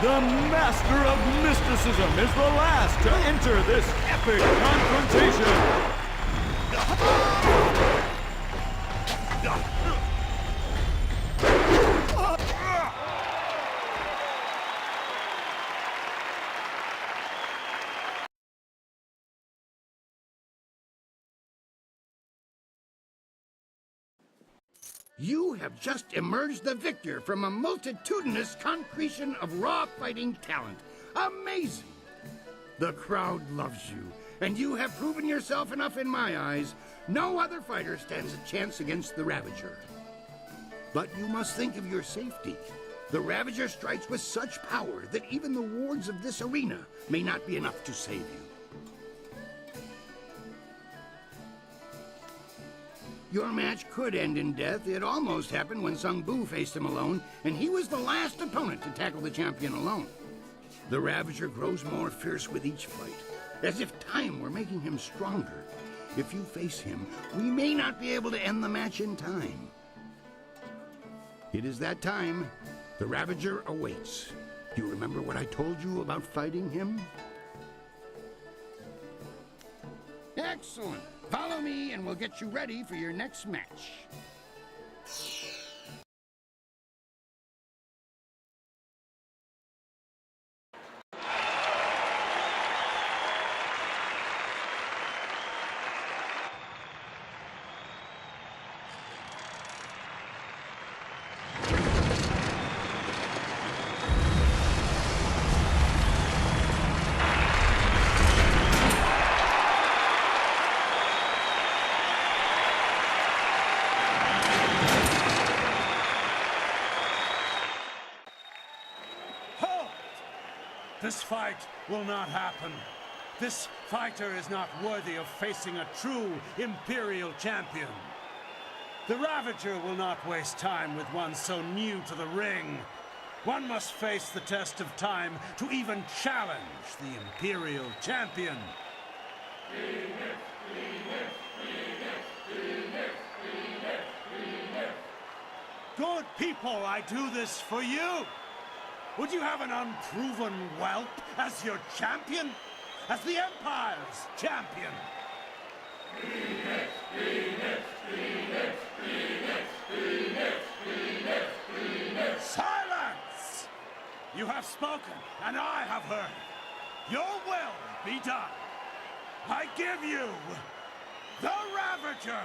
The Master of Mysticism is the last to enter this epic confrontation. You have just emerged the victor from a multitudinous concretion of raw fighting talent. Amazing! The crowd loves you, and you have proven yourself enough in my eyes. No other fighter stands a chance against the Ravager. But you must think of your safety. The Ravager strikes with such power that even the wards of this arena may not be enough to save you. Your match could end in death. It almost happened when Sung Bu faced him alone, and he was the last opponent to tackle the champion alone. The Ravager grows more fierce with each fight, as if time were making him stronger. If you face him, we may not be able to end the match in time. It is that time. The Ravager awaits. Do you remember what I told you about fighting him? Excellent. Follow me and we'll get you ready for your next match. This fight will not happen. This fighter is not worthy of facing a true Imperial champion. The Ravager will not waste time with one so new to the ring. One must face the test of time to even challenge the Imperial champion. Good people, I do this for you. Would you have an unproven whelp as your champion? As the Empire's champion? Silence! You have spoken, and I have heard. Your will be done. I give you the Ravager!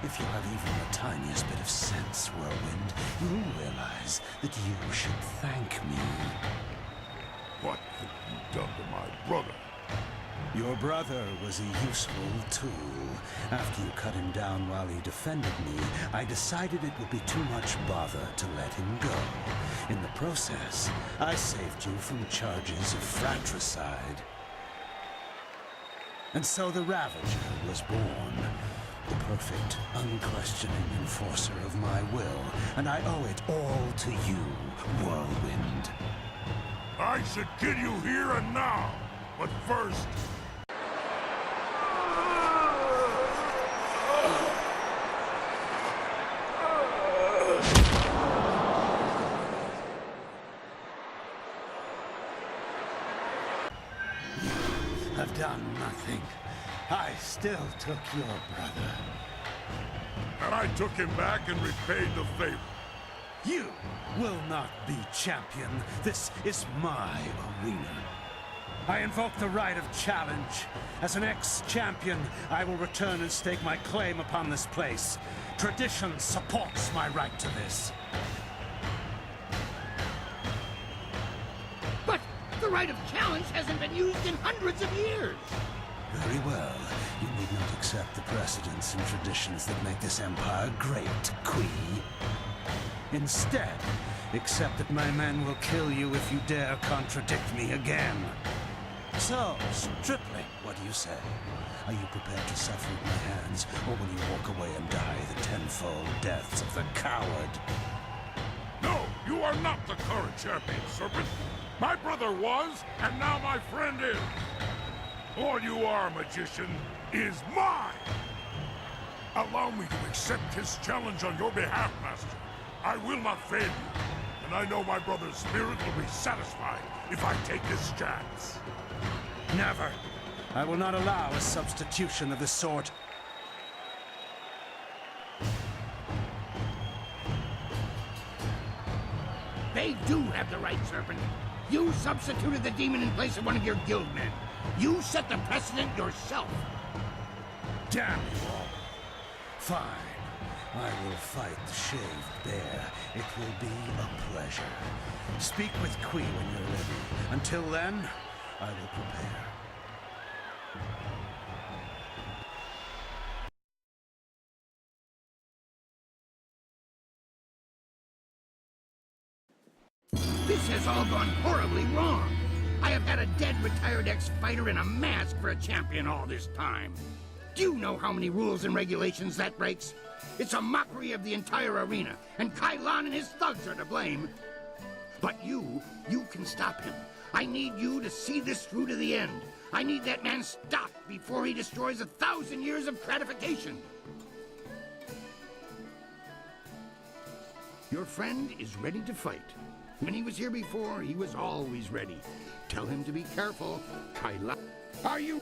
If you have even the tiniest bit of sense, Whirlwind, you'll realize that you should thank me. What have you done to my brother? Your brother was a useful tool. After you cut him down while he defended me, I decided it would be too much bother to let him go. In the process, I saved you from charges of fratricide. And so the Ravager was born. The perfect, unquestioning enforcer of my will, and I owe it all to you, Whirlwind. I should kill you here and now, but first... You have done nothing. I still took your brother. And I took him back and repaid the favor. You will not be champion. This is my arena. I invoke the right of challenge. As an ex-champion, I will return and stake my claim upon this place. Tradition supports my right to this. But the right of challenge hasn't been used in hundreds of years. Very well. You need not accept the precedents and traditions that make this empire great, Qui. Instead, accept that my men will kill you if you dare contradict me again. So, Stripling, what do you say? Are you prepared to suffer at my hands, or will you walk away and die the tenfold deaths of the coward? No, you are not the current champion, Serpent. My brother was, and now my friend is. All you are, magician, is mine! Allow me to accept his challenge on your behalf, Master. I will not fail you, and I know my brother's spirit will be satisfied if I take this chance. Never. I will not allow a substitution of this sort. They do have the right, Serpent. You substituted the demon in place of one of your guildmen. You set the precedent yourself. Damn you all. Fine. I will fight the shaved bear. It will be a pleasure. Speak with Qui when you're ready. Until then, I will prepare. This has all gone horribly wrong. I have had a dead retired ex-fighter in a mask for a champion all this time. Do you know how many rules and regulations that breaks? It's a mockery of the entire arena, and Kai Lan and his thugs are to blame. But you can stop him. I need you to see this through to the end. I need that man stopped before he destroys 1,000 years of gratification. Your friend is ready to fight. When he was here before, he was always ready. Tell him to be careful, Kai Lan. Are you?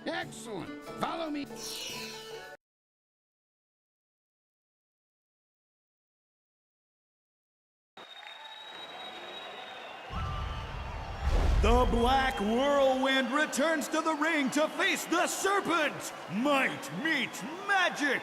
Excellent. Follow me. The Black Whirlwind returns to the ring to face the Serpent! Might meets magic!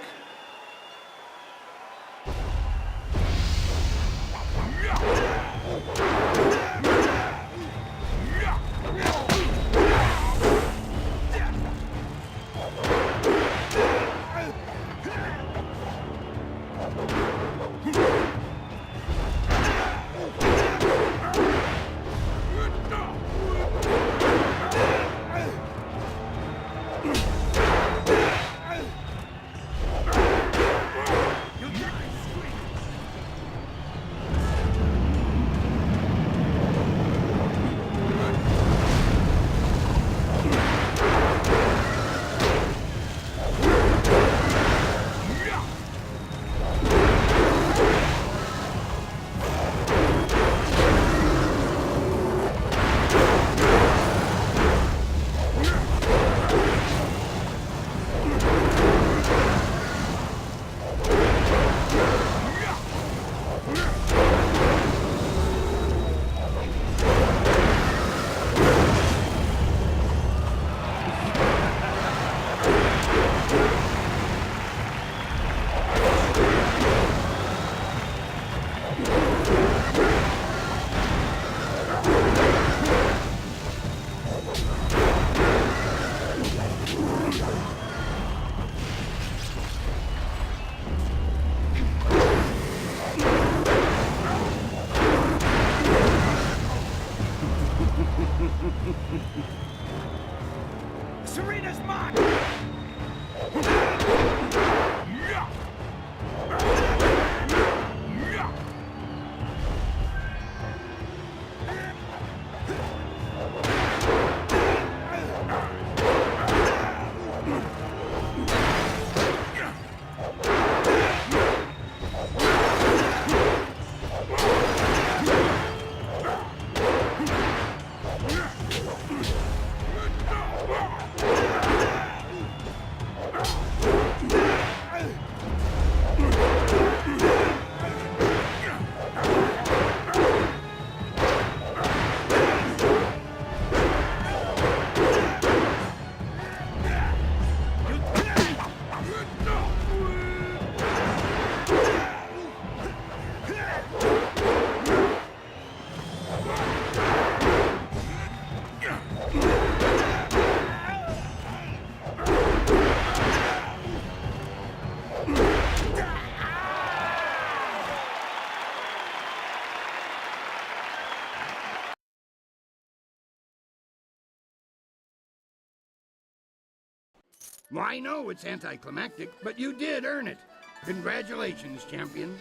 Well, I know it's anticlimactic, but you did earn it. Congratulations, champion.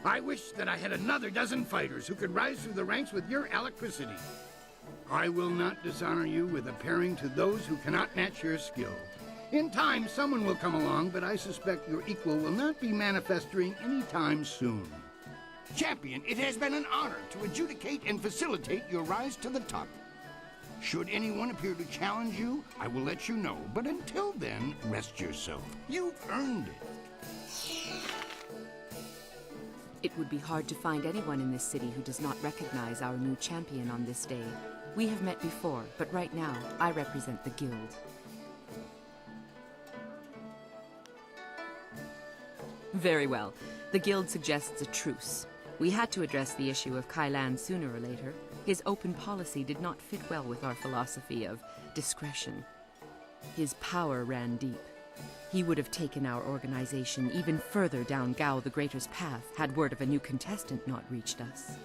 I wish that I had another dozen fighters who could rise through the ranks with your electricity. I will not dishonor you with appearing to those who cannot match your skill. In time, someone will come along, but I suspect your equal will not be manifesting anytime soon. Champion, it has been an honor to adjudicate and facilitate your rise to the top. Should anyone appear to challenge you, I will let you know. But until then, rest yourself. You've earned it. It would be hard to find anyone in this city who does not recognize our new champion on this day. We have met before, but right now, I represent the guild. Very well. The guild suggests a truce. We had to address the issue of Kailan sooner or later. His open policy did not fit well with our philosophy of discretion. His power ran deep. He would have taken our organization even further down Gao the Greater's path had word of a new contestant not reached us.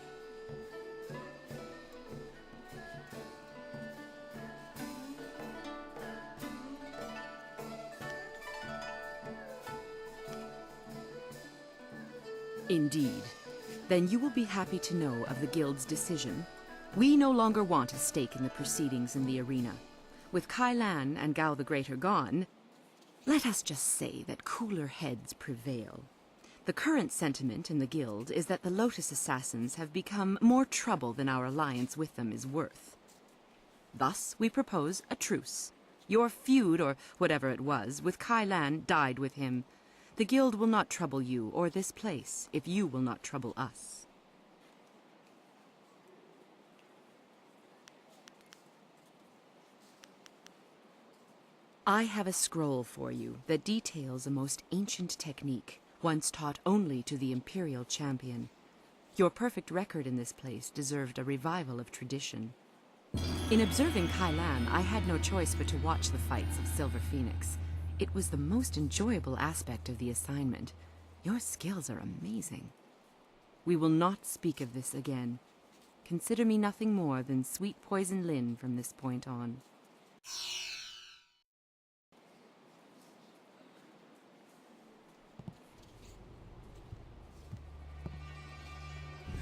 Indeed. Then you will be happy to know of the Guild's decision. We no longer want a stake in the proceedings in the arena. With Kailan and Gao the Greater gone, let us just say that cooler heads prevail. The current sentiment in the Guild is that the Lotus Assassins have become more trouble than our alliance with them is worth. Thus, we propose a truce. Your feud, or whatever it was, with Kailan died with him. The Guild will not trouble you or this place if you will not trouble us. I have a scroll for you that details a most ancient technique, once taught only to the Imperial Champion. Your perfect record in this place deserved a revival of tradition. In observing Kailan, I had no choice but to watch the fights of Silver Phoenix. It was the most enjoyable aspect of the assignment. Your skills are amazing. We will not speak of this again. Consider me nothing more than Sweet Poison Lin from this point on.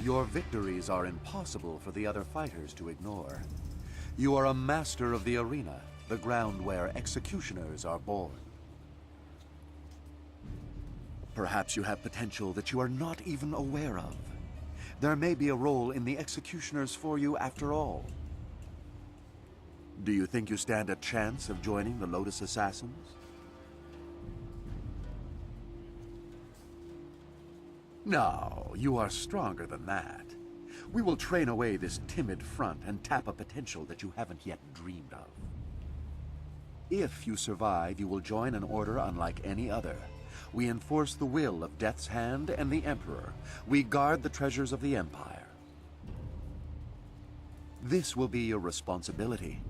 Your victories are impossible for the other fighters to ignore. You are a master of the arena, the ground where executioners are born. Perhaps you have potential that you are not even aware of. There may be a role in the executioners for you after all. Do you think you stand a chance of joining the Lotus Assassins? No, you are stronger than that. We will train away this timid front and tap a potential that you haven't yet dreamed of. If you survive, you will join an order unlike any other. We enforce the will of Death's Hand and the Emperor. We guard the treasures of the Empire. This will be your responsibility.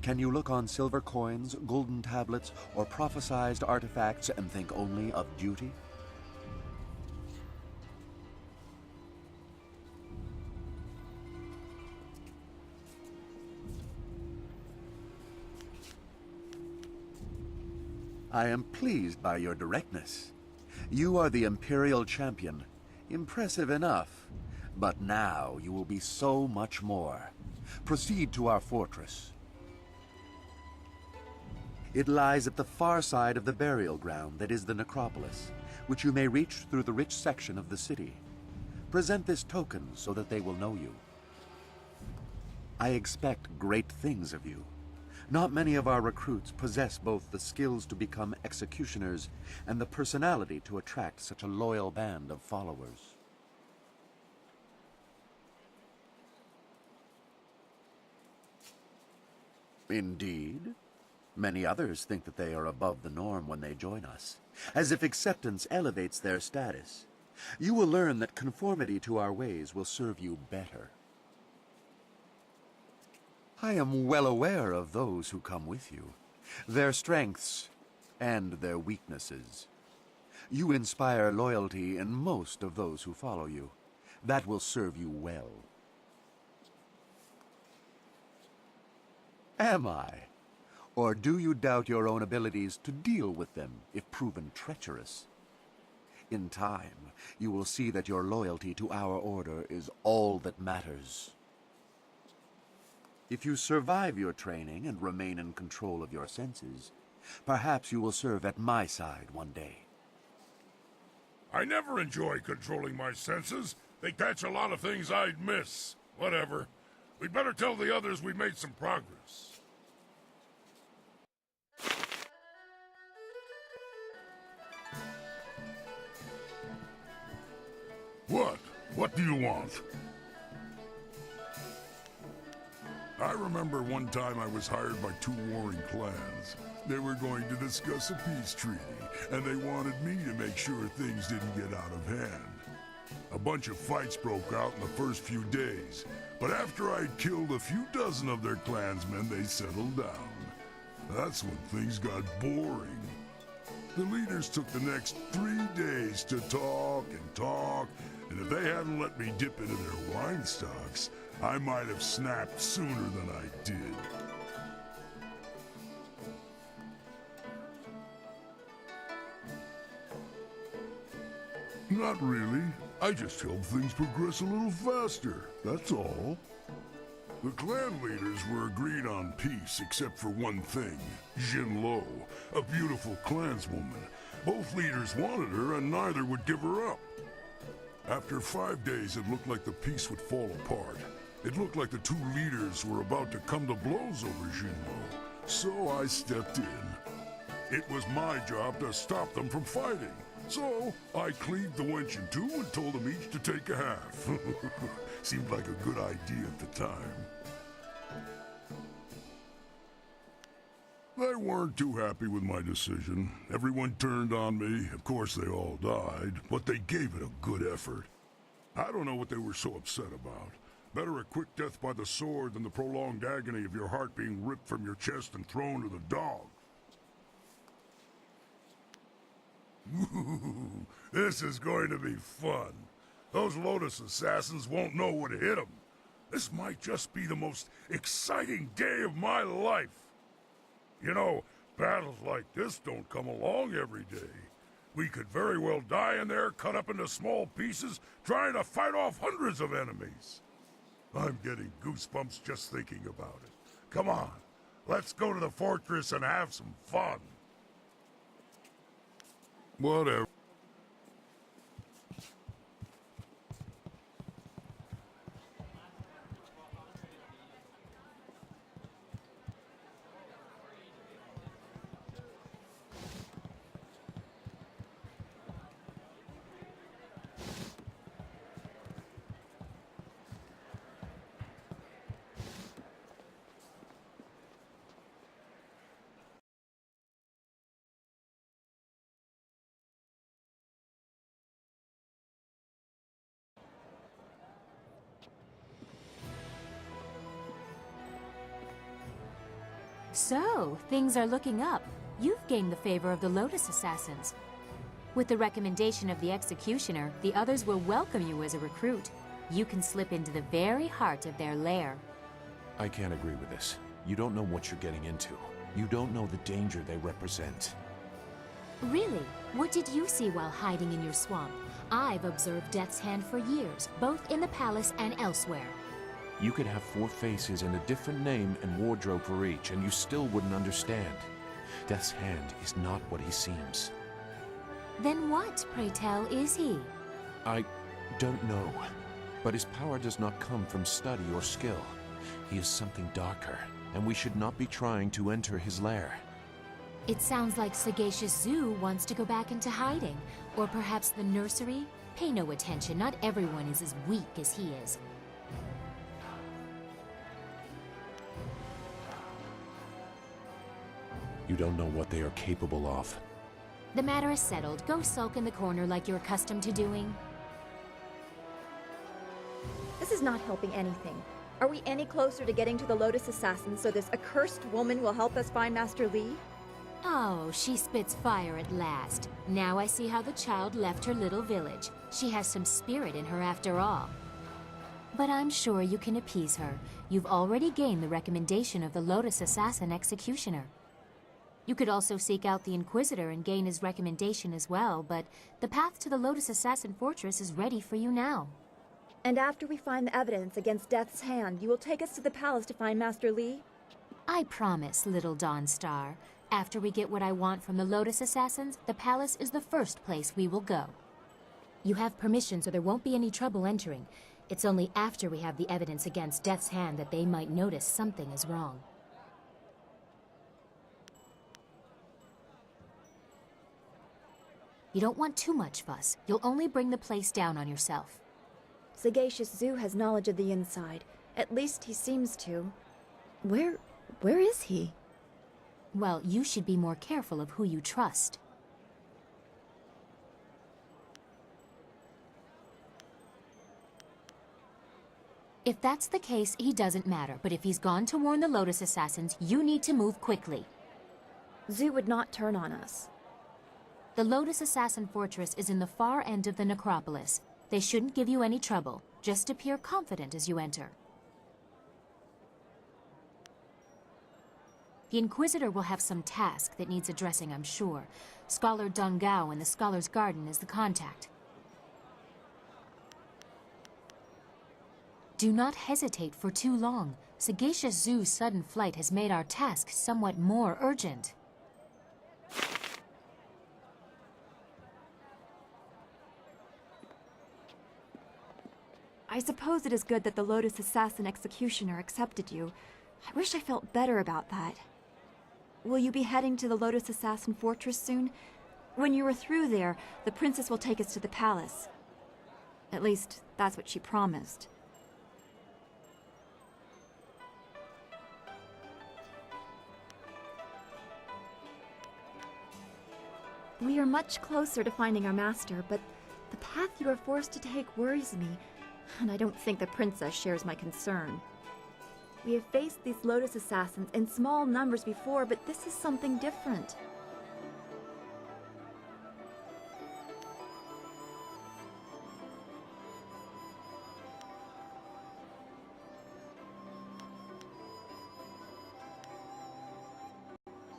Can you look on silver coins, golden tablets, or prophesized artifacts and think only of duty? I am pleased by your directness. You are the Imperial Champion. Impressive enough. But now you will be so much more. Proceed to our fortress. It lies at the far side of the burial ground that is the necropolis, which you may reach through the rich section of the city. Present this token so that they will know you. I expect great things of you. Not many of our recruits possess both the skills to become executioners and the personality to attract such a loyal band of followers. Indeed. Many others think that they are above the norm when they join us, as if acceptance elevates their status. You will learn that conformity to our ways will serve you better. I am well aware of those who come with you, their strengths and their weaknesses. You inspire loyalty in most of those who follow you. That will serve you well. Am I? Or do you doubt your own abilities to deal with them if proven treacherous? In time, you will see that your loyalty to our order is all that matters. If you survive your training and remain in control of your senses, perhaps you will serve at my side one day. I never enjoy controlling my senses. They catch a lot of things I'd miss. Whatever. We'd better tell the others we made some progress. What? What do you want? I remember one time I was hired by two warring clans. They were going to discuss a peace treaty, and they wanted me to make sure things didn't get out of hand. A bunch of fights broke out in the first few days, but after I'd killed a few dozen of their clansmen, they settled down. That's when things got boring. The leaders took the next 3 days to talk, and if they hadn't let me dip into their wine stocks, I might have snapped sooner than I did. Not really. I just hope things progress a little faster, that's all. The clan leaders were agreed on peace except for one thing. Jinlo, a beautiful clanswoman. Both leaders wanted her and neither would give her up. After 5 days, it looked like the peace would fall apart. It looked like the two leaders were about to come to blows over Jinlo, so I stepped in. It was my job to stop them from fighting. So, I cleaved the wench in two and told them each to take a half. Seemed like a good idea at the time. They weren't too happy with my decision. Everyone turned on me. Of course, they all died, but they gave it a good effort. I don't know what they were so upset about. Better a quick death by the sword than the prolonged agony of your heart being ripped from your chest and thrown to the dogs. This is going to be fun. Those Lotus assassins won't know what hit them. This might just be the most exciting day of my life. You know, battles like this don't come along every day. We could very well die in there, cut up into small pieces, trying to fight off hundreds of enemies. I'm getting goosebumps just thinking about it. Come on, let's go to the fortress and have some fun. Whatever. So, things are looking up. You've gained the favor of the Lotus Assassins. With the recommendation of the Executioner, the others will welcome you as a recruit. You can slip into the very heart of their lair. I can't agree with this. You don't know what you're getting into. You don't know the danger they represent. Really? What did you see while hiding in your swamp? I've observed Death's Hand for years, both in the palace and elsewhere. You could have 4 faces and a different name and wardrobe for each, and you still wouldn't understand. Death's Hand is not what he seems. Then what, pray tell, is he? I don't know. But his power does not come from study or skill. He is something darker, and we should not be trying to enter his lair. It sounds like Sagacious Zoo wants to go back into hiding. Or perhaps the nursery? Pay no attention, not everyone is as weak as he is. You don't know what they are capable of. The matter is settled. Go sulk in the corner like you're accustomed to doing. This is not helping anything. Are we any closer to getting to the Lotus Assassins so this accursed woman will help us find Master Li? Oh, she spits fire at last. Now I see how the child left her little village. She has some spirit in her after all. But I'm sure you can appease her. You've already gained the recommendation of the Lotus Assassin Executioner. You could also seek out the Inquisitor and gain his recommendation as well, but the path to the Lotus Assassin Fortress is ready for you now. And after we find the evidence against Death's Hand, you will take us to the palace to find Master Li? I promise, little Dawnstar. After we get what I want from the Lotus Assassins, the palace is the first place we will go. You have permission, so there won't be any trouble entering. It's only after we have the evidence against Death's Hand that they might notice something is wrong. You don't want too much fuss. You'll only bring the place down on yourself. Sagacious Zoo has knowledge of the inside. At least he seems to. Where is he? Well, you should be more careful of who you trust. If that's the case, he doesn't matter. But if he's gone to warn the Lotus Assassins, you need to move quickly. Zoo would not turn on us. The Lotus Assassin Fortress is in the far end of the necropolis. They shouldn't give you any trouble. Just appear confident as you enter. The Inquisitor will have some task that needs addressing, I'm sure. Scholar Dong Gao in the Scholar's Garden is the contact. Do not hesitate for too long. Sagacious Zoo's sudden flight has made our task somewhat more urgent. I suppose it is good that the Lotus Assassin Executioner accepted you. I wish I felt better about that. Will you be heading to the Lotus Assassin Fortress soon? When you are through there, the princess will take us to the palace. At least, that's what she promised. We are much closer to finding our master, but the path you are forced to take worries me, and I don't think the princess shares my concern. We have faced these Lotus Assassins in small numbers before, but this is something different.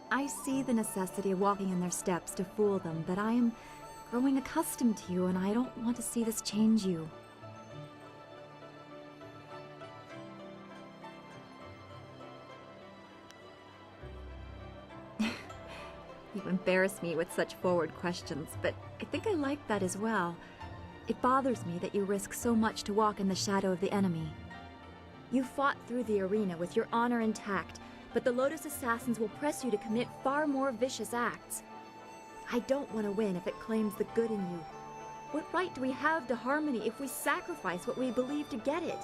I see the necessity of walking in their steps to fool them, but I am growing accustomed to you, and I don't want to see this change you. You embarrass me with such forward questions, but I think I like that as well. It bothers me that you risk so much to walk in the shadow of the enemy. You fought through the arena with your honor intact, but the Lotus Assassins will press you to commit far more vicious acts. I don't want to win if it claims the good in you. What right do we have to harmony if we sacrifice what we believe to get it?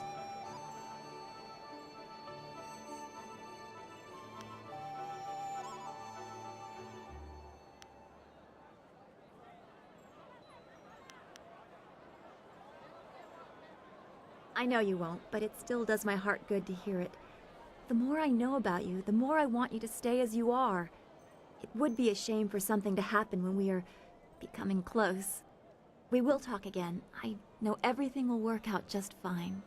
I know you won't, but it still does my heart good to hear it. The more I know about you, the more I want you to stay as you are. It would be a shame for something to happen when we are becoming close. We will talk again. I know everything will work out just fine.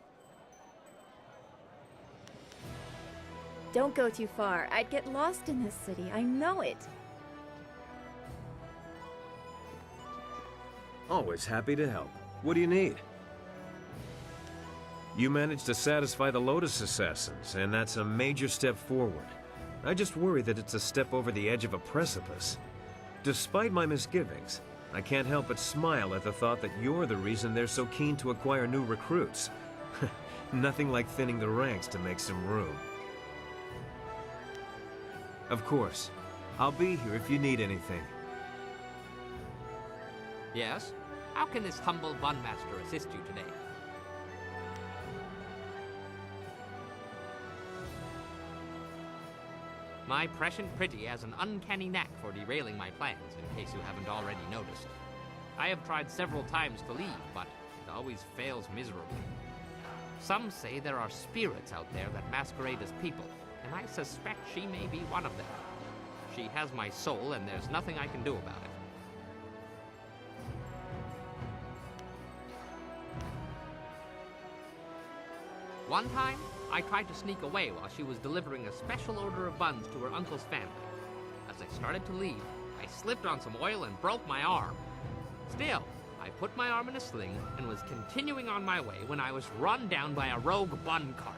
Don't go too far. I'd get lost in this city. I know it. Always happy to help. What do you need? You managed to satisfy the Lotus Assassins, and that's a major step forward. I just worry that it's a step over the edge of a precipice. Despite my misgivings, I can't help but smile at the thought that you're the reason they're so keen to acquire new recruits. Nothing like thinning the ranks to make some room. Of course, I'll be here if you need anything. Yes? How can this humble Bunmaster assist you today? My prescient pretty has an uncanny knack for derailing my plans, in case you haven't already noticed. I have tried several times to leave, but it always fails miserably. Some say there are spirits out there that masquerade as people, and I suspect she may be one of them. She has my soul, and there's nothing I can do about it. One time, I tried to sneak away while she was delivering a special order of buns to her uncle's family. As I started to leave, I slipped on some oil and broke my arm. Still, I put my arm in a sling and was continuing on my way when I was run down by a rogue bun cart.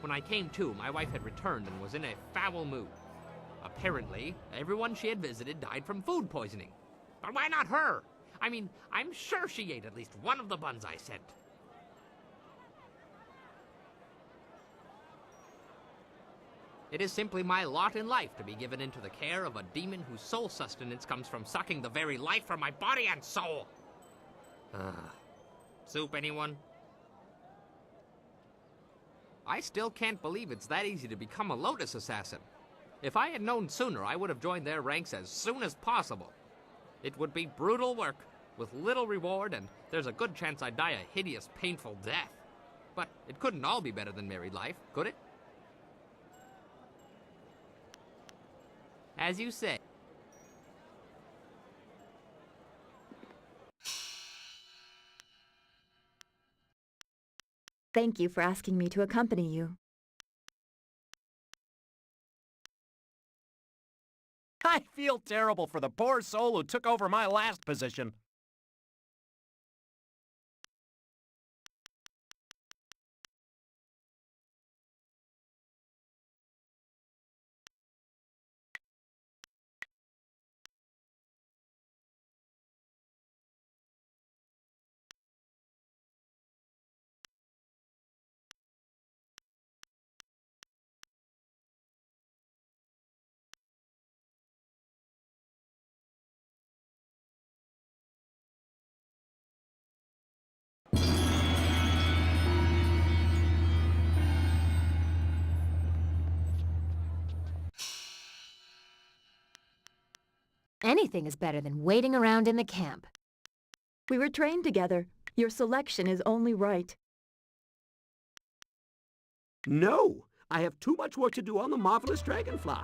When I came to, my wife had returned and was in a foul mood. Apparently, everyone she had visited died from food poisoning. But why not her? I mean, I'm sure she ate at least one of the buns I sent. It is simply my lot in life to be given into the care of a demon whose sole sustenance comes from sucking the very life from my body and soul. Soup, anyone? I still can't believe it's that easy to become a Lotus Assassin. If I had known sooner, I would have joined their ranks as soon as possible. It would be brutal work, with little reward, and there's a good chance I'd die a hideous, painful death. But it couldn't all be better than married life, could it? As you say. Thank you for asking me to accompany you. I feel terrible for the poor soul who took over my last position. Anything is better than waiting around in the camp. We were trained together. Your selection is only right. No! I have too much work to do on the marvelous dragonfly.